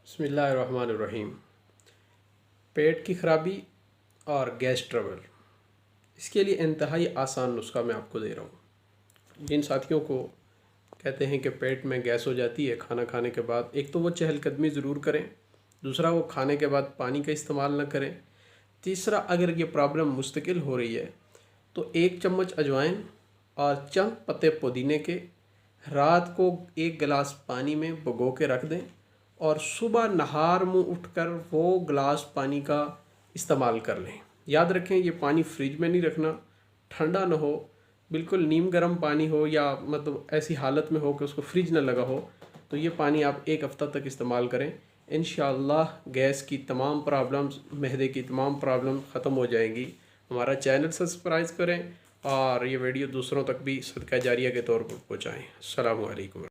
बिस्मिल्लाहिर्रहमानिर्रहीम। पेट की ख़राबी और गैस ट्रबल, इसके लिए इंतहाई आसान नुस्खा मैं आपको दे रहा हूँ। जिन साथियों को कहते हैं कि पेट में गैस हो जाती है खाना खाने के बाद, एक तो वो चहलकदमी ज़रूर करें, दूसरा वो खाने के बाद पानी का इस्तेमाल न करें, तीसरा अगर ये प्रॉब्लम मुस्तकिल हो रही है तो 1 चम्मच अजवाइन और चंद पत्ते पुदीने के रात को 1 गिलास पानी में भिगो के रख दें और सुबह नहार मुँह उठकर वो गिलास पानी का इस्तेमाल कर लें। याद रखें, ये पानी फ्रिज में नहीं रखना, ठंडा ना हो, बिल्कुल नीम गर्म पानी हो या मतलब ऐसी हालत में हो कि उसको फ्रिज ना लगा हो, तो ये पानी आप 1 हफ़्ता तक इस्तेमाल करें। इंशाअल्लाह गैस की तमाम प्रॉब्लम्स, महदे की तमाम प्रॉब्लम ख़त्म हो जाएंगी। हमारा चैनल सब्सक्राइब करें और ये वीडियो दूसरों तक भी सदका जारिया के तौर पर पहुँचाएँ। अस्सलामु अलैकुम।